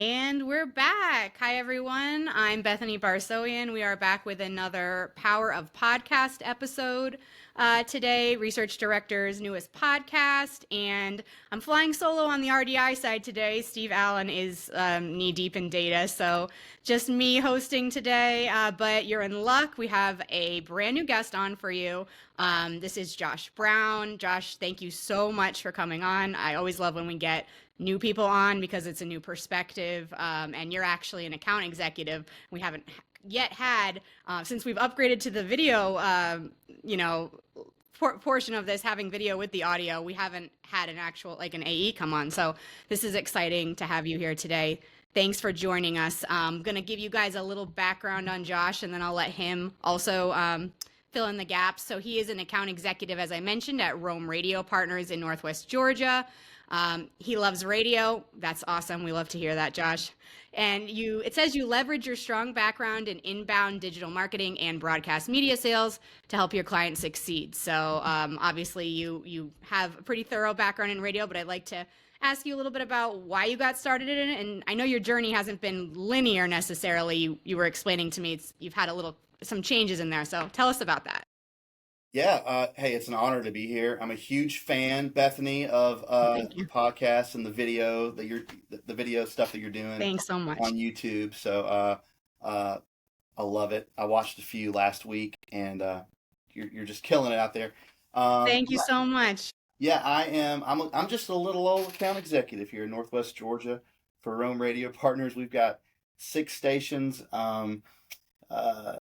And we're back. Hi, everyone. I'm Bethany Barsoian. We are back with another Power of Podcast episode today, Research Director's newest podcast. And I'm flying solo on the RDI side today. Steve Allen is knee deep in data. So just me hosting today. But you're in luck. We have a brand new guest on for you. This is Josh Brown. Josh, thank you so much for coming on. I always love when we get new people on because it's a new perspective. And you're actually an account executive. We haven't yet had, since we've upgraded to the video, you know, portion of this having video with the audio, we haven't had an actual, like an AE come on. So this is exciting to have you here today. Thanks for joining us. I'm going to give you guys a little background on Josh, and then I'll let him also fill in the gaps. So he is an account executive, as I mentioned, at Rome Radio Partners in Northwest Georgia. He loves radio. That's awesome. We love to hear that, Josh. And it says you leverage your strong background in inbound digital marketing and broadcast media sales to help your clients succeed. So obviously you have a pretty thorough background in radio, but I'd like to ask you a little bit about why you got started in it. And I know your journey hasn't been linear necessarily. You were explaining to me you've had some changes in there. So tell us about that. Yeah, hey, it's an honor to be here. I'm a huge fan, Bethany, of Thank the you. podcast and the video stuff that you're doing Thanks so much. on YouTube. So I love it. I watched a few last week, and you're just killing it out there. Thank you Yeah, so much. yeah, I am. I'm just a little old account executive here in Northwest Georgia for Rome Radio Partners. We've got 6 stations. Uh,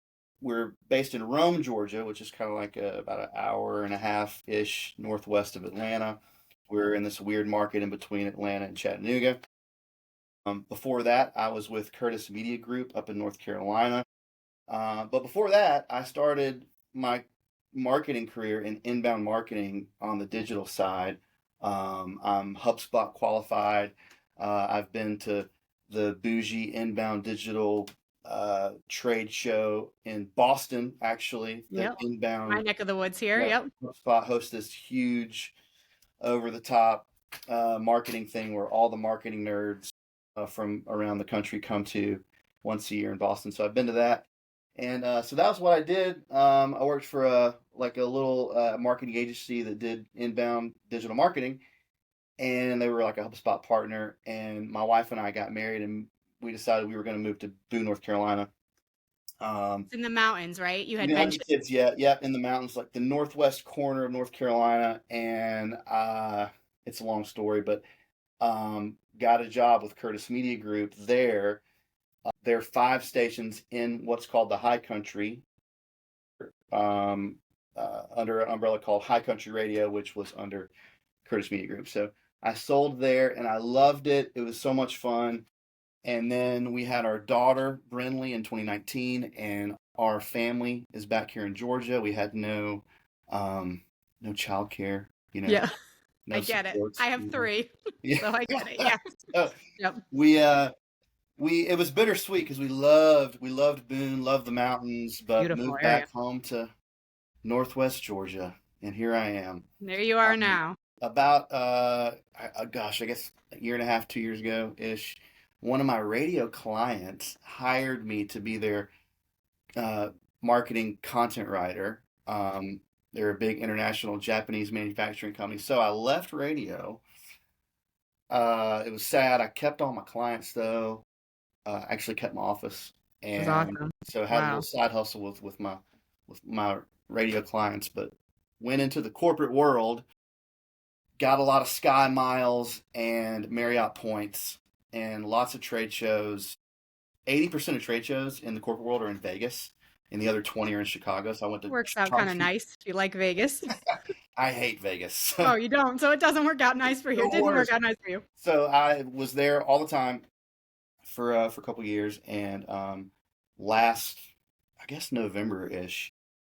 we're based in Rome, Georgia, which is kind of like about an hour and a half ish northwest of Atlanta. We're in this weird market in between Atlanta and Chattanooga. Before that, I was with Curtis Media Group up in North Carolina. But before that, I started my marketing career in inbound marketing on the digital side. I'm HubSpot qualified. I've been to the bougie inbound digital trade show in Boston, actually. The Yep. My inbound, neck of the woods here. yeah, Yep. HubSpot hosts this huge over the top marketing thing where all the marketing nerds from around the country come to once a year in Boston. So I've been to that. And so that was what I did. I worked for a little marketing agency that did inbound digital marketing, and they were like a HubSpot partner. And my wife and I got married, and we decided we were going to move to Boone, North Carolina. Um, It's in the mountains, right? You we had didn't have any mentioned. kids yet. Yep, in the mountains, like the northwest corner of North Carolina, and it's a long story, but got a job with Curtis Media Group there. There are 5 stations in what's called the High Country, under an umbrella called High Country Radio, which was under Curtis Media Group. So I sold there and I loved it. It was so much fun. And then we had our daughter, Brinley, in 2019, and our family is back here in Georgia. We had no childcare, Yeah, I no get it. supports. I have three, Yeah. so I get it. Yeah. So Yep. we it was bittersweet because we loved Boone, loved the mountains, but Beautiful moved area. back home to Northwest Georgia, and here I am. There you are Um, now. about gosh, I guess a year and a half, 2 years ago ish, one of my radio clients hired me to be their uh, marketing content writer. They're a big international Japanese manufacturing company, so I left radio. It was sad. I kept all my clients though. Actually kept my office, It was and awesome. so I had a little Wow. side hustle with my radio clients, but went into the corporate world, got a lot of Sky Miles and Marriott points, and lots of trade shows. 80% of trade shows in the corporate world are in Vegas, and the other 20 are in Chicago. So I went to Works out kind of Chauncey. nice. Do you like Vegas? I hate Vegas. Oh, you don't. So it doesn't work out nice for you. The It didn't work worst. out nice for you. So I was there all the time for a couple years, and last, I guess November ish,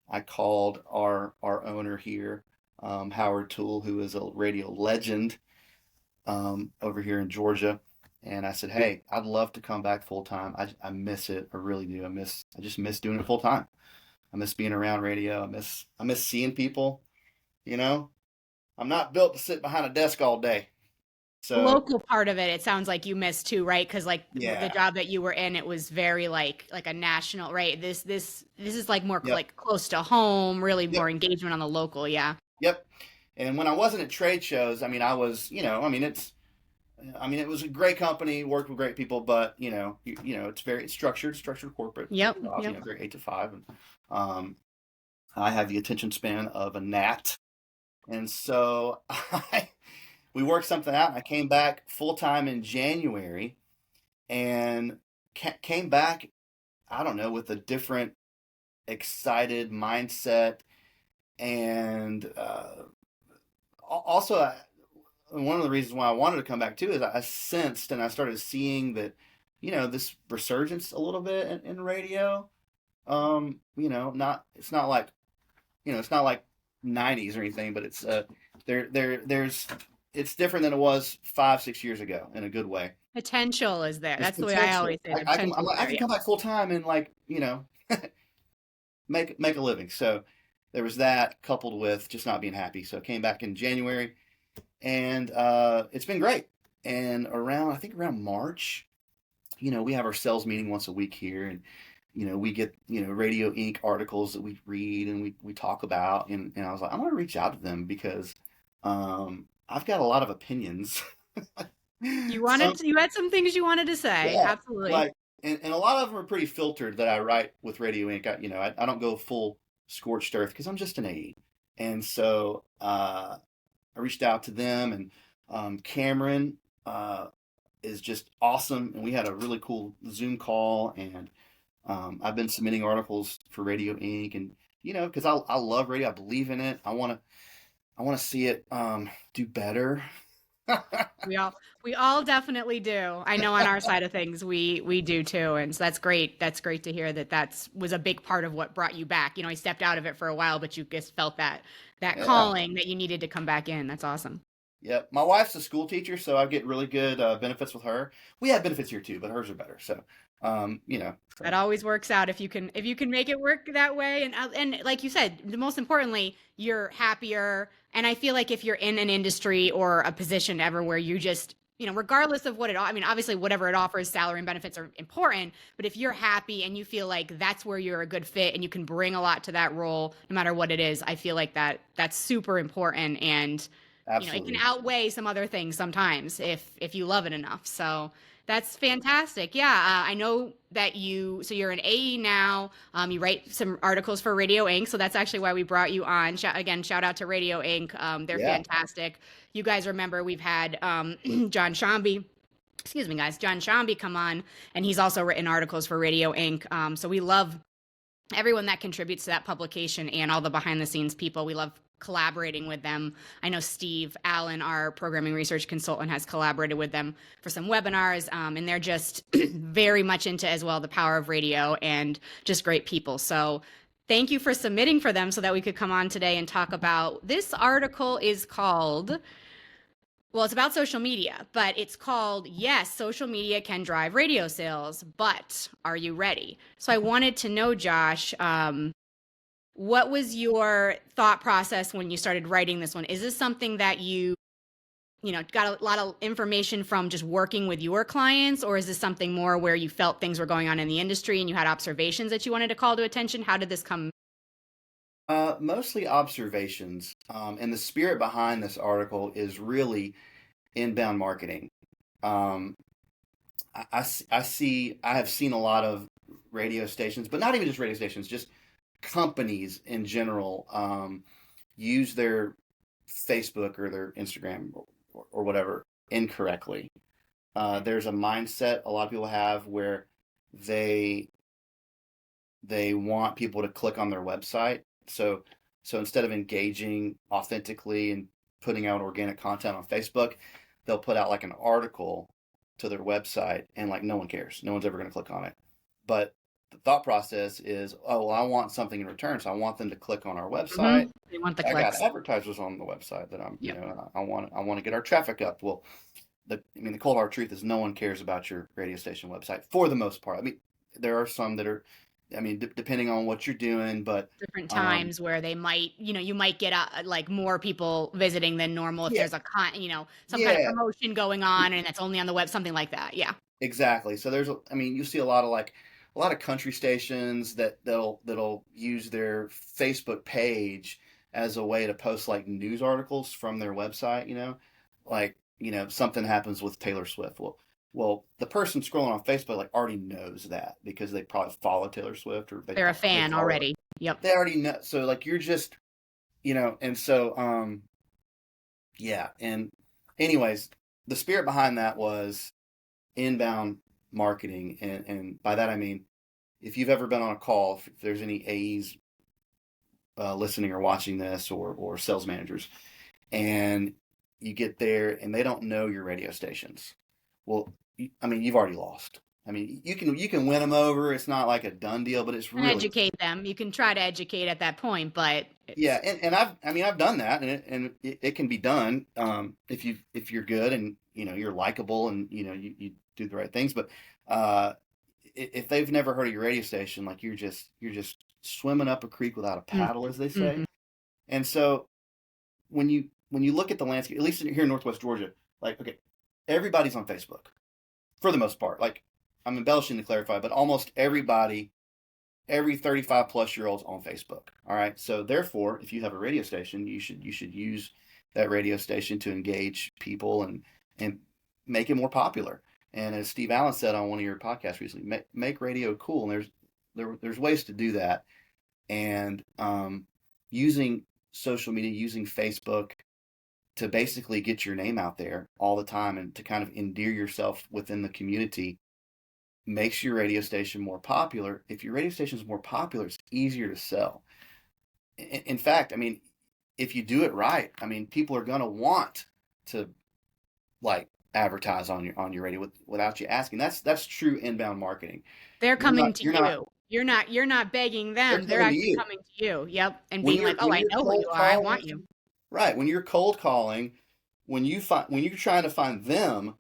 I called our owner here, Howard Toole, who is a radio legend over here in Georgia, and I said, "Hey, I'd love to come back full time. I miss it. I really do. I just miss doing it full time. I miss being around radio. I miss seeing people. You know, I'm not built to sit behind a desk all day." The So local part of it, it sounds like you missed too, right? Because like the yeah, job that you were in, it was very like a national, right? This is like more yep, like close to home, really yep, more engagement on the local. Yeah. yep. And when I wasn't at trade shows, I mean, I was, I mean, it was a great company, worked with great people, but it's very structured corporate Yep. job, Yep. very 8 to 5. And um, I have the attention span of a gnat, and so we worked something out. And I came back full time in January, and came back, I don't know, with a different, excited mindset, and also one of the reasons why I wanted to come back too is I sensed and I started seeing that, this resurgence a little bit in radio. Not it's not like it's not like '90s or anything, but it's there's it's different than it was 5 6 years ago in a good way. Potential is there. There's That's the way I always potential. say. The potential is I there. can Yeah. come back full time and like make a living. So there was that coupled with just not being happy. So I came back in January, and it's been great. And I think around March, we have our sales meeting once a week here, and we get Radio Inc. articles that we read and we talk about, and I was like, I'm gonna reach out to them because I've got a lot of opinions. Some You had some things you wanted to say. Yeah, Absolutely. like, and a lot of them are pretty filtered that I write with Radio Inc. I don't go full scorched earth because I'm just an AE, and so I reached out to them, and Cameron is just awesome, and we had a really cool Zoom call, and I've been submitting articles for Radio Inc. and because I love radio, I believe in it. I want to see it do better. We all we all definitely do. I know on our side of things we do too, and so that's great. That's great to hear that that's was a big part of what brought you back. You know, I stepped out of it for a while, but you just felt that Yeah. calling that you needed to come back in. That's awesome. Yep. My wife's a school teacher, so I get really good benefits with her. We have benefits here too, but hers are better. So, That so always works out if you can make it work that way, and like you said, the most importantly, you're happier. And I feel like if you're in an industry or a position ever where you just regardless of what I mean, obviously whatever it offers, salary and benefits are important, but if you're happy and you feel like that's where you're a good fit and you can bring a lot to that role, no matter what it is, I feel like that's super important, and it can absolutely. outweigh some other things sometimes if you love it enough. So that's fantastic. Yeah, I know that you're an AE now. You write some articles for Radio Inc. So that's actually why we brought you on. Again, shout out to Radio Inc. They're Yeah. fantastic. You guys remember we've had John Shambi. Excuse me, guys. John Shambi come on, and he's also written articles for Radio Inc. So we love everyone that contributes to that publication and all the behind the scenes people. We love collaborating with them. I know Steve Allen, our programming research consultant, has collaborated with them for some webinars, and they're just very much into as well the power of radio and just great people. So thank you for submitting for them so that we could come on today and talk about this article is called well, it's about social media, but it's called Yes, Social Media Can Drive Radio Sales, but Are You Ready? So I wanted to know, Josh, what was your thought process when you started writing this one? Is this something that you got a lot of information from just working with your clients, or is this something more where you felt things were going on in the industry and you had observations that you wanted to call to attention? How did this come? Mostly observations, and the spirit behind this article is really inbound marketing. Um, I have seen a lot of radio stations, but not even just radio stations, just companies in general use their Facebook or their Instagram or whatever incorrectly. There's a mindset a lot of people have where they they want people to click on their website. So instead of engaging authentically and putting out organic content on Facebook, they'll put out like an article to their website, and like no one cares. No one's ever going to click on it. But the thought process is, oh, well, I want something in return, so I want them to click on our website. They want the I got clicks. advertisers on the website that Yep. I want to get our traffic up. Well, the cold hard truth is no one cares about your radio station website for the most part. I mean, there are some that are I mean, depending on what you're doing, but Different um, times where they might, you might get like more people visiting than normal if yeah, there's some kind of yeah, promotion going on and it's only on the web, something like that. Yeah. exactly. So I mean, you see a lot of country stations that'll use their Facebook page as a way to post like news articles from their website. Like something happens with Taylor Swift. Well, the person scrolling on Facebook like already knows that because they probably follow Taylor Swift or They're a they fan follow her. already. Yep. They already know. So like you're just and so yeah. And anyways, the spirit behind that was inbound marketing, and by that I mean if you've ever been on a call, if there's any AEs listening or watching this, or sales managers, and you get there and they don't know your radio stations, well, I mean you've already lost. I mean you can win them over. It's not like a done deal, but it's And really educate them. You can try to educate at that point, but yeah. it's And I've done that, and it can be done if you're good and you're likable and you do the right things. But uh, if they've never heard of your radio station, like you're just swimming up a creek without a mm, paddle, as they say. mhm. And so when you look at the landscape, at least here in Northwest Georgia, like okay, everybody's on Facebook for the most part. Like I'm embellishing to clarify, but almost every 35 plus year olds on Facebook. All right. So therefore, if you have a radio station, you should use that radio station to engage people and make it more popular. And as Steve Allen said on one of your podcasts recently, make radio cool. And there's ways to do that. And using social media, using Facebook to basically get your name out there all the time and to kind of endear yourself within the community makes your radio station more popular. If your radio station is more popular, it's easier to sell. In fact, I mean, if you do it right, I mean, people are going to want to like advertise on your radio without you asking. That's true inbound marketing. They're You're not coming to you're not you. You're not begging they're them. They're coming to actually you coming to you. Yep. And when being you're like, "Oh, when I you're know who cold you are. I want calling. you." Right, when you're cold calling, when you're trying to find them,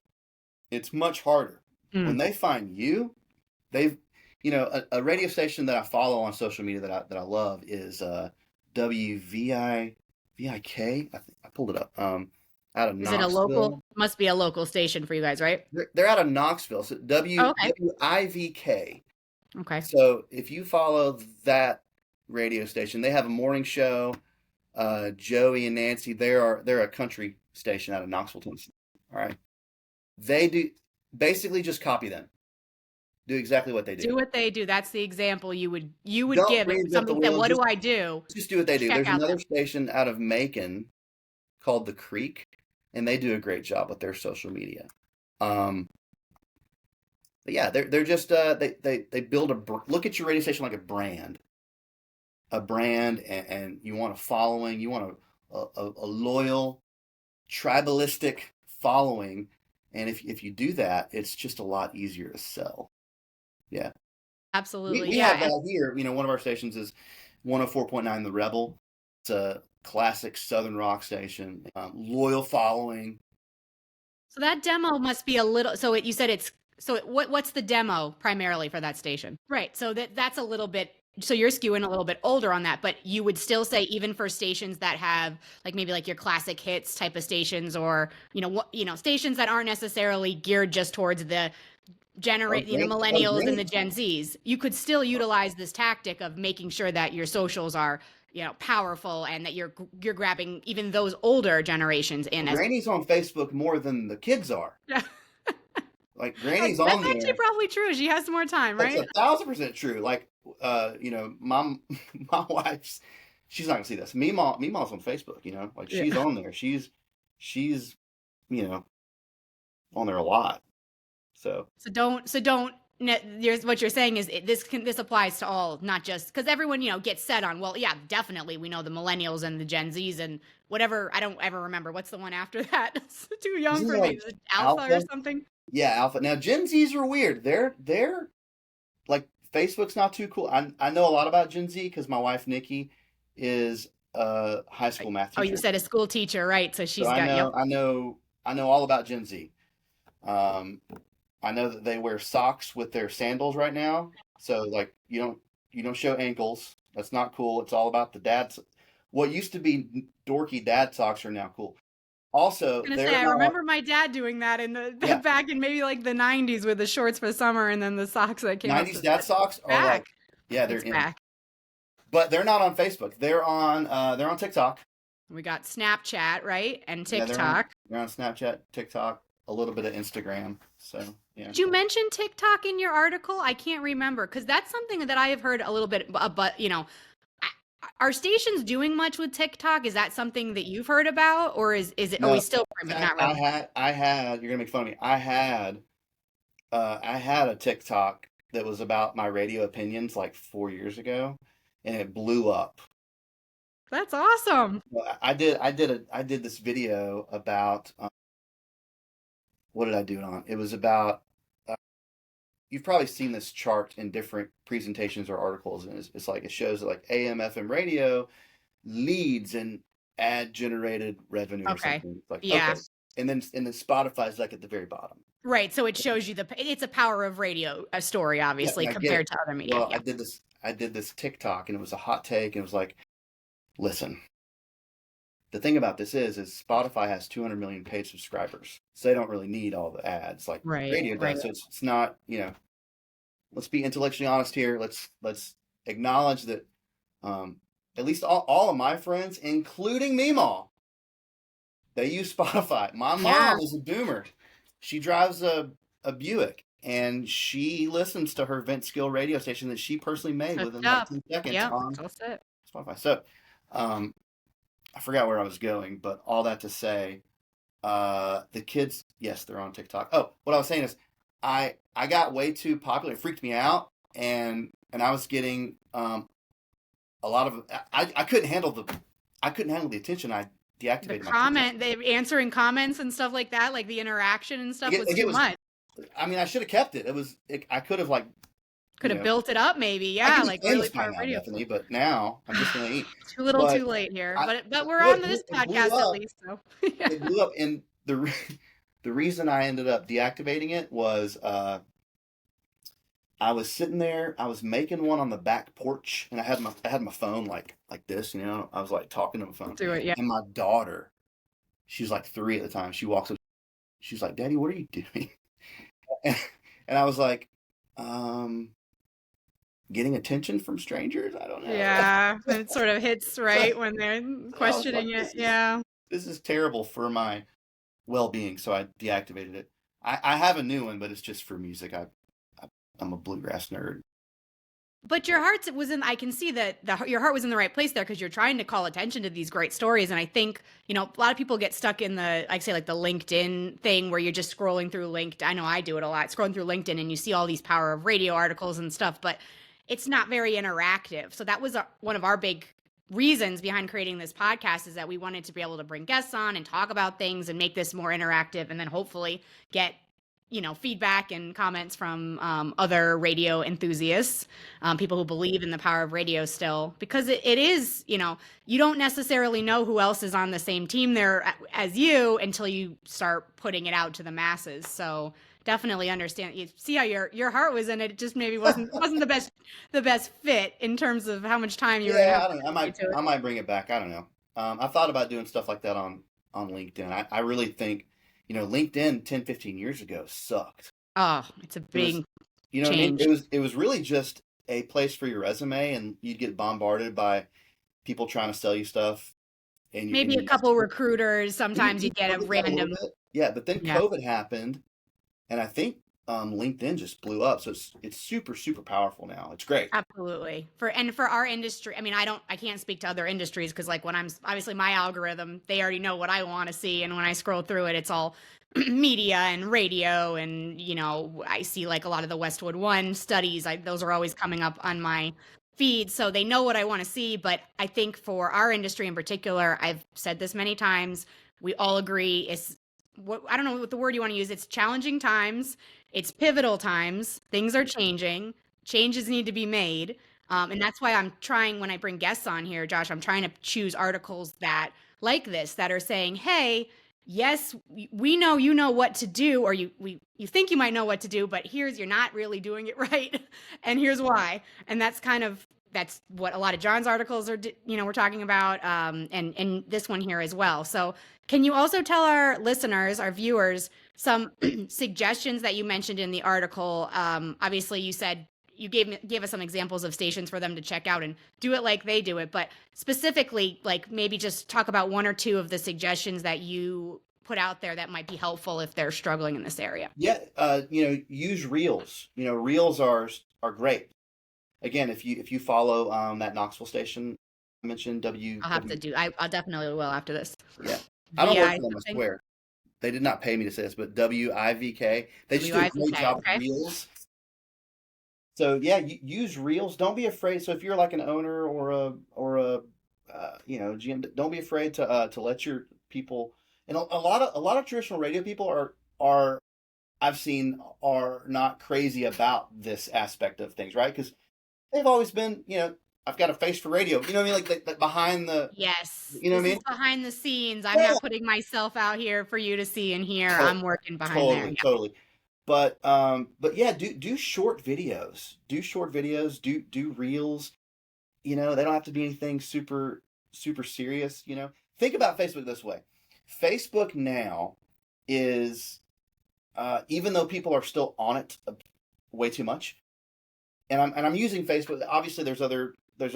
it's much harder. Mm. When they find you, they've a radio station that I follow on social media that I love is WVI VIK. I pulled it up. Out of Is it a local? Knoxville. Must be a local station for you guys, right? They're out of Knoxville. So Oh, okay. WIVK. Okay. So if you follow that radio station, they have a morning show. Joey and Nancy, they're a country station out of Knoxville, Tennessee. All right, they do basically just copy them. Do exactly what they do. Do what they do. That's the example you would Don't give if reinvent the somebody said, wheel. "What do Just I do?" just do what they do. Check There's out another them. station out of Macon called The Creek, and they do a great job with their social media. Um, but yeah, they're just they build look at your radio station like a brand, and you want a following, you want a loyal tribalistic following, and if you do that, it's just a lot easier to sell. Yeah, we, Absolutely. we Yeah. have And that here. One of our stations is 104.9 The Rebel. It's a classic Southern rock station. Loyal following. so that demo must be a little, so you said what's the demo primarily for that station? Right. So that's a little bit, so you're skewing a little bit older on that, but you would still say even for stations that have like maybe like your classic hits type of stations, or stations that aren't necessarily geared just towards the Oh, great! Oh, millennials and the great! Gen Zs, you could still utilize this tactic of making sure that your socials are, powerful, and that you're grabbing even those older generations in as Granny's on Facebook more than the kids are. yeah. Like That's Granny's that's on actually there. probably true. She has more time, That's right? 1,000% true. Like, mom, my wife's, she's not gonna see this. Meemaw's on Facebook. Like Yeah. she's on there. She's, you know, on there a lot. So So don't what you're saying is this applies to all, not just because everyone gets set on, well, yeah, definitely we know the millennials and the Gen Zs and whatever. I don't ever remember what's the one after that. It's too young isn't for it me. like Is it Alpha or Alpha? something? Yeah, Alpha. Now Gen Zs are weird. They're like Facebook's not too cool. I know a lot about Gen Z because my wife Nikki is a high school math Oh, you teacher. said a school teacher, right? So So she's I got, yep. know I know I know all about Gen Z. Um, I know that they wear socks with their sandals right now. So like you don't. You don't show ankles. That's not cool. It's all about the dads. What used to be dorky dad socks are now cool. Also, Gonna say, they're I not. remember my dad doing that in the Yeah, back in maybe like the 90s with the shorts for summer and then the socks that came up '90s to dad that. socks It's are like, back. yeah, they're It's in, back. but they're not on Facebook. They're on TikTok. We got Snapchat, right? And Yeah, TikTok. they're on Snapchat, TikTok, a little bit of Instagram. So yeah. Did you mention TikTok in your article? I can't remember because that's something that I have heard a little bit, but are stations doing much with TikTok? Is that something that you've heard about, or is it? Are we No, still in primitive? fact, Not really. I had. You're gonna make fun of me. I had a TikTok that was about my radio opinions like 4 years ago, and it blew up. That's awesome. Well, I did this video about what did I do it on? It was about uh, you've probably seen this chart in different presentations or articles, and it's like it shows that like AM FM radio leads in ad generated revenue or Okay. something. It's like Yeah. okay, and then Spotify's like at the very bottom. Right. So it shows you it's a power of radio, a story, Yeah, obviously, and I get it. compared to other media. Well, Yeah. I did this TikTok, and it was a hot take, and it was like, listen, the thing about this is Spotify has 200 million paid subscribers, so they don't really need all the ads like Right. radio Right. does. So it's not, let's be intellectually honest here. Let's acknowledge that at least all of my friends, including Meemaw, they use Spotify. My Yeah. mom is a boomer. She drives a Buick, and she listens to her Vent Skill radio station that she personally made Hooked within like up. 10 seconds Yep. on That's it. Spotify. So, um, I forgot where I was going, but all that to say, the kids, yes, they're on TikTok. Oh, what I was saying is, I got way too popular. It freaked me out, and I was getting a lot of. I couldn't handle the attention. I The deactivated my TikTok. comment, the answering comments and stuff like that, like the interaction and stuff was It too was. much. I mean, I should have kept it. It was. I could have like. Could have built it up, maybe. I Yeah, could be like famous early by part now, radio. Bethany, but now I'm just gonna eat. Too little, But too late here. I, But we're well, on this it blew podcast at up. least, so It blew up, and the reason I ended up deactivating it was I was sitting there, I was making one on the back porch, and I had my phone like this, I was like talking to my phone, do it. Yeah. and my daughter, she was like 3 at the time. She walks up, she's like, "Daddy, what are you doing?" And, and I was like, getting attention from strangers. I don't know. Yeah, it sort of hits right when they're So I was like, questioning it. Yeah. this is terrible for my well being. So I deactivated it. I have a new one, but it's just for music. I'm a bluegrass nerd. But your heart was in, I can see that your heart was in the right place there because you're trying to call attention to these great stories. And I think, a lot of people get stuck in the, like say, like the LinkedIn thing where you're just scrolling through LinkedIn. I know I do it a lot, scrolling through LinkedIn and you see all these power of radio articles and stuff, but it's not very interactive. So that was one of our big reasons behind creating this podcast is that we wanted to be able to bring guests on and talk about things and make this more interactive and then hopefully get feedback and comments from other radio enthusiasts, people who believe in the power of radio still, because it is, you don't necessarily know who else is on the same team there as you until you start putting it out to the masses. So definitely understand. You see how your heart was in it. It just maybe wasn't the best fit in terms of how much time you were gonna Yeah, have I don't know. to it. I might bring it back. I don't know. I thought about doing stuff like that on LinkedIn. I really think, LinkedIn 10, 15 years ago sucked. Oh, it's a It was, big you know what I mean? change. It was really just a place for your resume, and you'd get bombarded by people trying to sell you stuff, and Maybe a couple recruiters. Sometimes you you get a look at that a little random. bit. Yeah, but then Yeah. COVID happened, and I think LinkedIn just blew up. So it's super super powerful now. It's great. Absolutely. For our industry, I mean, I can't speak to other industries because like when I'm obviously my algorithm, they already know what I want to see. And when I scroll through it, it's all media and radio. And, I see like a lot of the Westwood One studies. Those are always coming up on my feed. So they know what I want to see. But I think for our industry in particular, I've said this many times, we all agree it's I don't know what the word you want to use. It's challenging times. It's pivotal times. Things are changing. Changes need to be made. And that's why I'm trying, when I bring guests on here, Josh, I'm trying to choose articles that like this, that are saying, hey, yes, we know you know what to do, or you think you might know what to do, but here's you're not really doing it right, and here's why. And that's what a lot of John's articles are, we're talking about, and this one here as well. So, can you also tell our listeners, our viewers, some suggestions that you mentioned in the article? Obviously, you said you gave us some examples of stations for them to check out and do it like they do it, but specifically, like maybe just talk about one or two of the suggestions that you put out there that might be helpful if they're struggling in this area. Yeah, use reels. Reels are great. Again, if you follow that Knoxville station I mentioned, I'll have to do. I'll definitely will after this. yeah, I don't work VI for them, I something. swear. They did not pay me to say this, but WIVK. They just do a great WIVK. job with Okay. reels. So yeah, use reels. Don't be afraid. So if you're like an owner or a GM, don't be afraid to let your people. And a lot of traditional radio people are I've seen are not crazy about this aspect of things, right? Because they've always been, I've got a face for radio. You know what I mean? Like behind the, Yes, you know what this I is mean? behind the scenes. I'm Yeah, not putting myself out here for you to see and hear. to- I'm working behind there. totally, Yeah. totally. But yeah, do short videos. Do short videos. Do reels. They don't have to be anything super serious. Think about Facebook this way. Facebook now is even though people are still on it way too much, and I'm using Facebook. Obviously, there's other there's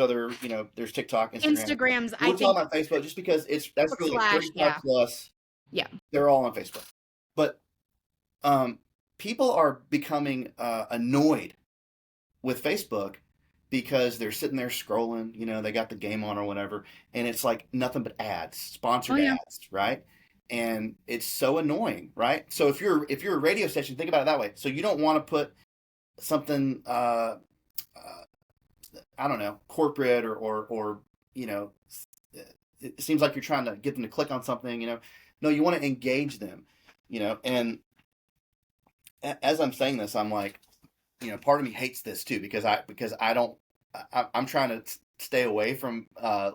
TikTok, Instagram. Instagrams, I We're talking think about Facebook just because that's Facebook for like Flash. 35 Yeah. plus. Yeah. They're all on Facebook, but um, people are becoming annoyed with Facebook because they're sitting there scrolling. They got the game on or whatever, and it's like nothing but ads, Oh sponsored yeah. ads, right? And it's so annoying, right? So if you're a radio station, think about it that way. So you don't want to put something I don't know, corporate or you know, it seems like you're trying to get them to click on something. No, you want to engage them. And as I'm saying this, I'm like, part of me hates this too because I don't. I'm trying to stay away from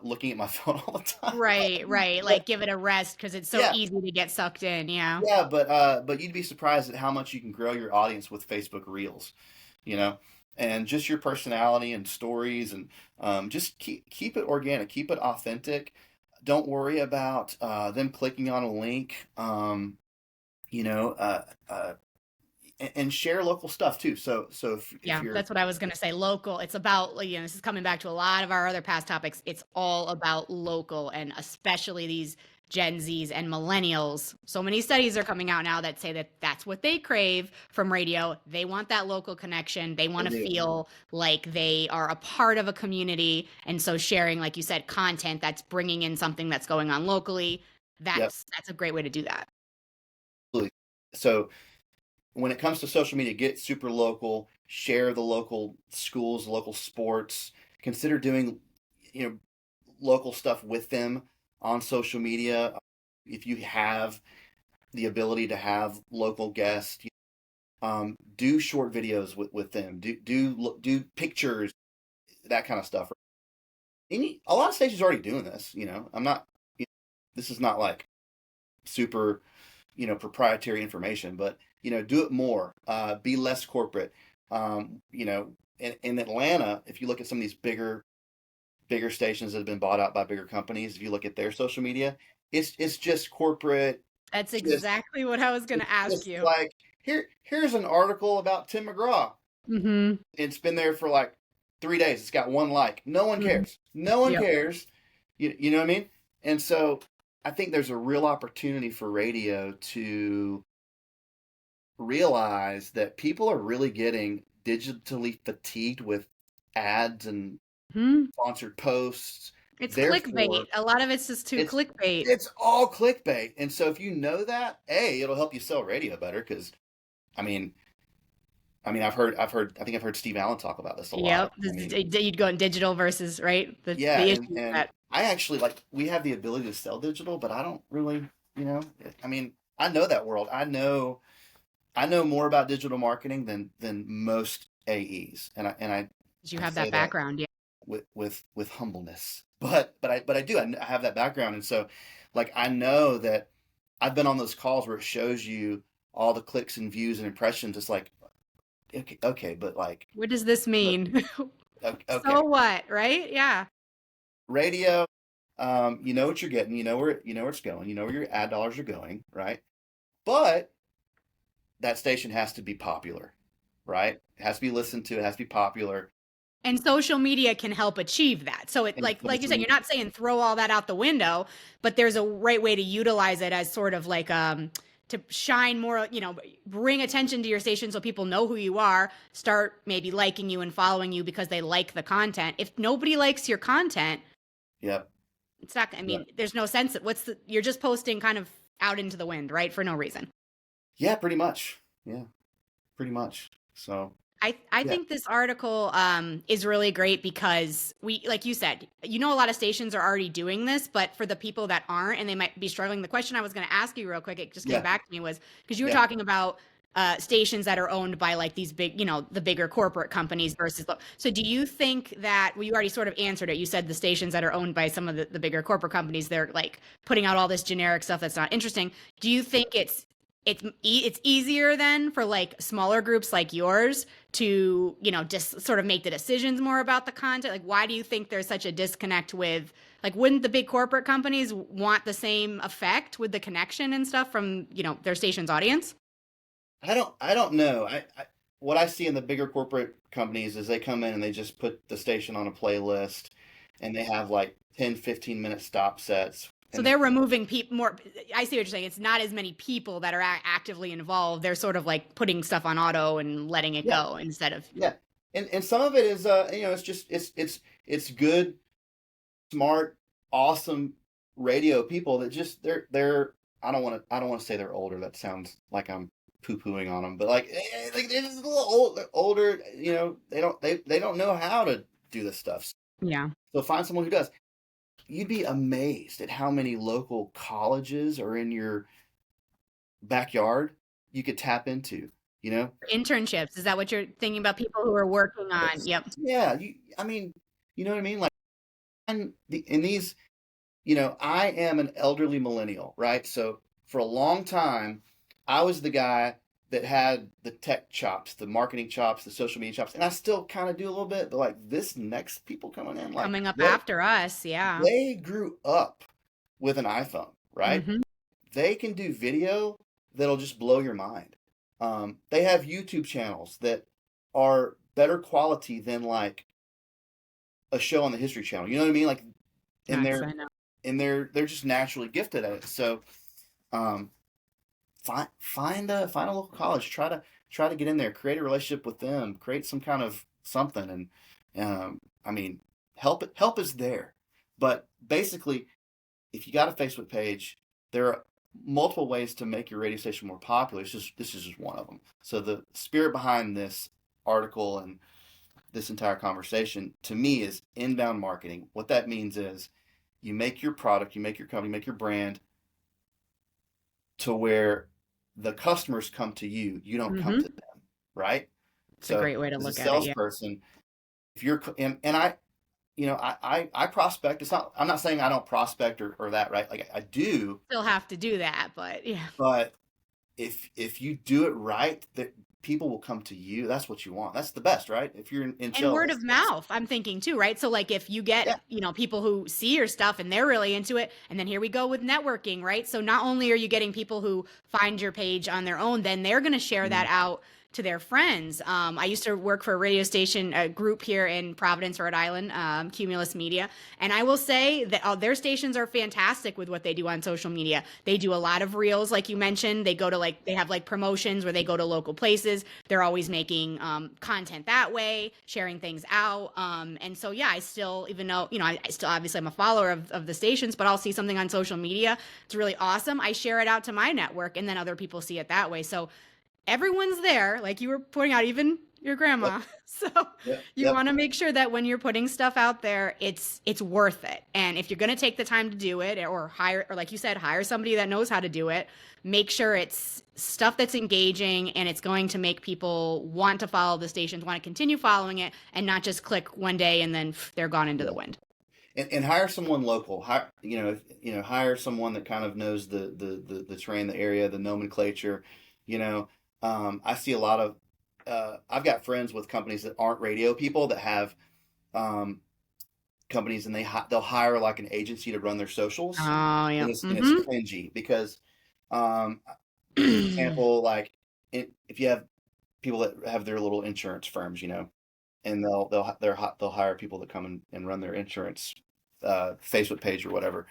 looking at my phone all the time. Right, right. But Like give it a rest because it's so yeah, easy to get sucked in. Yeah. yeah, but you'd be surprised at how much you can grow your audience with Facebook Reels, you know, and just your personality and stories and just keep it organic, keep it authentic. Don't worry about them clicking on a link, you know, and share local stuff too. So if Yeah, you're that's what I was going to say. Local. It's about, like, this is coming back to a lot of our other past topics. It's all about local and especially these Gen Zs and millennials. So many studies are coming out now that say that that's what they crave from radio. They want that local connection. They they want to do, feel like they are a part of a community. And so sharing, like you said, content that's bringing in something that's going on locally, yep, that's a great way to do that. absolutely. So when it comes to social media, get super local, share the local schools, local sports, consider doing, you know, local stuff with them on social media. If you have the ability to have local guests, do short videos with them. Do pictures, that kind of stuff. A lot of stations are already doing this. I'm not. This is not like super, proprietary information, but do it more. Be less corporate. In Atlanta, if you look at some of these bigger stations that have been bought out by bigger companies, if you look at their social media, it's just corporate. That's Just exactly what I was going it's to ask just you. like here's an article about Tim McGraw. Mm-hmm. It's been there for like 3 days. It's got one like. No one Mm-hmm. cares. No one Yep. cares. You know what I mean? And so I think there's a real opportunity for radio to realize that people are really getting digitally fatigued with ads and Hmm. sponsored posts. It's clickbait. Therefore, A lot of it's just too it's clickbait. it's all clickbait. And so if you know that, it'll help you sell radio better because I mean, I think I've heard Steve Allen talk about this a lot. Yep. I mean, You'd go in digital versus, right? yeah, The and issue and that I actually like we have the ability to sell digital, but I don't really, I mean, I know that world. I know more about digital marketing than most AEs, you I have that say that background. Yeah. with humbleness. But I do. I have that background, and so like I know that I've been on those calls where it shows you all the clicks and views and impressions. It's like, okay, but like, What does this but mean? So okay, what, right? Yeah. radio, you know what you're getting, you know where it's going, you know where your ad dollars are going, right? But that station has to be popular, right? It has to be listened to, it has to be popular, And social media can help achieve that. So it and like you social said, you're media, not saying throw all that out the window, but there's a right way to utilize it as sort of like to shine more, bring attention to your station so people know who you are, start maybe liking you and following you because they like the content. If nobody likes your content, yep, it's not, I yep, mean, there's no sense. You're just posting kind of out into the wind, right? For no reason. yeah, pretty much, yeah, pretty much. So I yeah, think this article is really great because like you said, a lot of stations are already doing this, but for the people that aren't and they might be struggling, the question I was going to ask you real quick, it just came yeah, back to me was because you were yeah. talking about stations that are owned by like these big, the bigger corporate companies versus. So do you think that, well, you already sort of answered it. You said the stations that are owned by some of the bigger corporate companies, they're like putting out all this generic stuff that's not interesting. Do you think it's easier then for like smaller groups like yours to just sort of make the decisions more about the content? Like, why do you think there's such a disconnect with, like, wouldn't the big corporate companies want the same effect with the connection and stuff from their station's audience? I don't know. What I see in the bigger corporate companies is they come in and they just put the station on a playlist, and they have like 10, 15 minute stop sets, So and they, they're removing people more. I see what you're saying. It's not as many people that are actively involved. They're sort of like putting stuff on auto and letting it yeah, go instead of. yeah, and some of it is it's just it's good, smart, awesome radio people that just they're I don't want to say they're older. That sounds like I'm poo pooing on them, but like they're just a little older. They don't know how to do this stuff. Yeah. So find someone who does. You'd be amazed at how many local colleges are in your backyard you could tap into. You know, Internships. Is that what you're thinking about? People who are working on? it's, Yep. yeah. I mean, you know what I mean? Like, in these, I am an elderly millennial, right? So for a long time, I was the guy that had the tech chops, the marketing chops, the social media chops, and I still kind of do a little bit. But like this next people coming in, like Coming up after us. Yeah. they grew up with an iPhone, right? Hmm. They can do video that'll just blow your mind. They have YouTube channels that are better quality than like a show on the History Channel. You know what I mean? Like, and Nice. they're I know. they're just naturally gifted at it. So, um, find a local college. Try to get in there. Create a relationship with them. Create some kind of something. And I mean, help is there. But basically, if you got a Facebook page, there are multiple ways to make your radio station more popular. This is just one of them. So the spirit behind this article and this entire conversation to me is inbound marketing. What that means is you make your product, you make your company, make your brand to where the customers come to you. You don't come to Hmm. them, right? It's a So great way to as a look at it. Yeah. salesperson, if you're and I prospect. It's not. I'm not saying I don't prospect or that, right? Like I do, Still have to do that, but yeah. but if you do it right, that people will come to you. That's what you want. That's the best, right? If you're in And sales, word of mouth, I'm thinking too, right? So like if you get, yeah. people who see your stuff and they're really into it, and then here we go with networking, right? So not only are you getting people who find your page on their own, then they're going to share that Mhm. out to their friends. I used to work for a radio station, a group here in Providence, Rhode Island, Cumulus Media, and I will say that their stations are fantastic with what they do on social media. They do a lot of reels, like you mentioned. They go to they have like promotions where they go to local places. They're always making content that way, sharing things out. And so, yeah, I still, even though, I still obviously I'm a follower of the stations, but I'll see something on social media. It's really awesome. I share it out to my network and then other people see it that way. So everyone's there, like you were pointing out, even your Yep. grandma. So Yep. you Yep. want to make sure that when you're putting stuff out there, it's worth it. And if you're going to take the time to do it, or hire, or like you said, hire somebody that knows how to do it, make sure it's stuff that's engaging and it's going to make people want to follow the stations, want to continue following it, and not just click one day and then they're gone into the Yeah. wind. and hire someone local. Hire, hire someone that kind of knows the terrain, the area, the nomenclature. You know, I see a lot of. I've got friends with companies that aren't radio people that have um, companies, and they'll hire like an agency to run their socials, Oh, yeah. and it's cringy because, um, for example, like if you have people that have their little insurance firms, and they'll hire people that come and run their insurance Facebook page or whatever.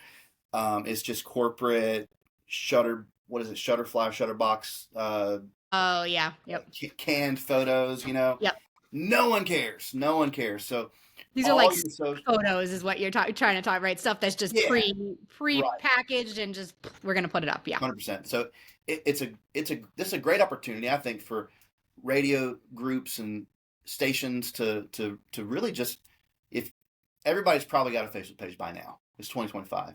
It's just corporate shutter. What is it? Shutterfly, Shutterbox, Oh, yeah. Yep. canned photos. Yep. No one cares. No one cares. So These are all like your social, photos is what you're trying to talk, right? Stuff that's just yeah, right, pre-packaged and just we're gonna put it up. Yeah. 100%. So this is a great opportunity, I think, for radio groups and stations to really just, if everybody's probably got a Facebook page by now. It's 2025.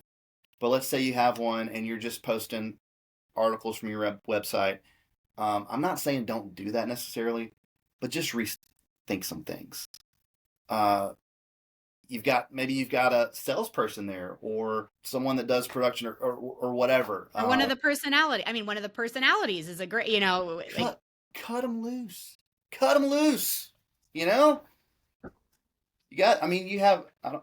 But let's say you have one and you're just posting articles from your website. I'm not saying don't do that necessarily, but just rethink some things. Uh, you've got a salesperson there or someone that does production or whatever. Or one of the personality. I mean, one of the personalities is a great, Cut them loose. Cut them loose. You know, you got. I mean, you have. I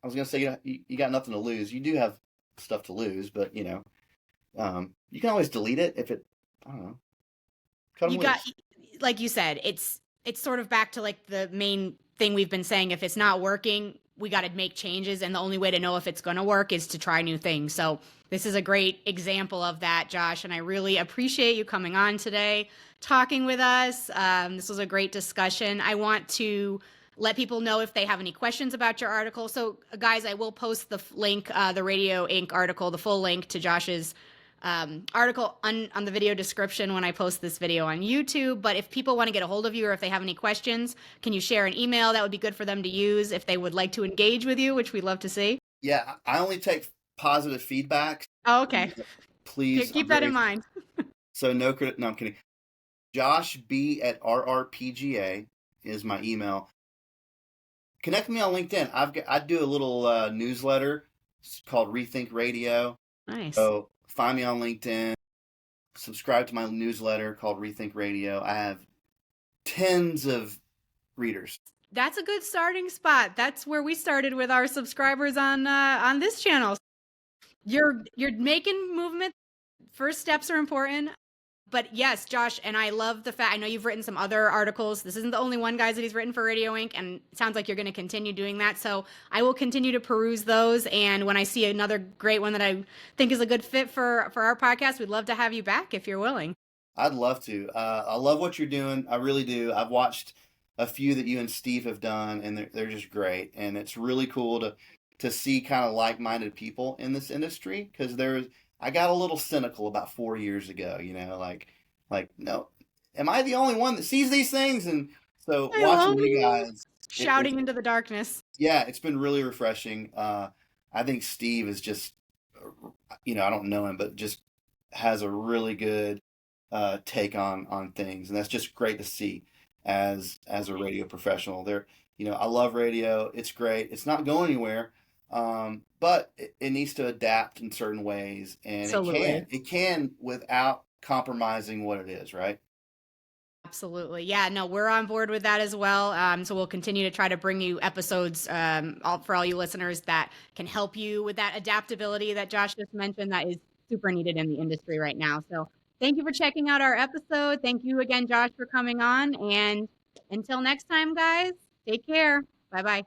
was gonna say you got nothing to lose. You do have stuff to lose, but you can always delete it if it. I don't know. Cut them you got, loose. like you said, it's sort of back to like the main thing we've been saying. If it's not working, we got to make changes, and the only way to know if it's going to work is to try new things. So this is a great example of that, Josh, and I really appreciate you coming on today, talking with us. This was a great discussion. I want to let people know if they have any questions about your article. So, guys, I will post the link, the Radio Inc. article, the full link to Josh's article on the video description when I post this video on YouTube. But if people want to get a hold of you or if they have any questions, can you share an email that would be good for them to use if they would like to engage with you, which we'd love to see? Yeah, I only take positive feedback. Oh, okay. Please Keep that in mind. So no credit. No, I'm kidding. Josh B at RRPGA is my email. Connect with me on LinkedIn. I do a little newsletter. It's called Rethink Radio. Nice. So find me on LinkedIn. Subscribe to my newsletter called Rethink Radio. I have tens of readers. That's a good starting spot. That's where we started with our subscribers on this channel. You're making movement. First steps are important. But yes, Josh, and I love the fact, I know you've written some other articles. This isn't the only one, guys, that he's written for Radio Inc., and it sounds like you're going to continue doing that. So I will continue to peruse those, and when I see another great one that I think is a good fit for our podcast, we'd love to have you back if you're willing. I'd love to. I love what you're doing. I really do. I've watched a few that you and Steve have done, and they're just great. And it's really cool to see kind of like-minded people in this industry, because I got a little cynical about 4 years ago, no, am I the only one that sees these things? And so watching you guys shouting into the darkness. Yeah, it's been really refreshing. I think Steve is just, I don't know him, but just has a really good take on things, and that's just great to see as a radio professional. I love radio. It's great. It's not going anywhere. But it needs to adapt in certain ways, and Absolutely. it can without compromising what it is, right? Absolutely. Yeah, no, we're on board with that as well. So we'll continue to try to bring you episodes for all you listeners that can help you with that adaptability that Josh just mentioned that is super needed in the industry right now. So thank you for checking out our episode. Thank you again, Josh, for coming on. And until next time, guys, take care. Bye-bye.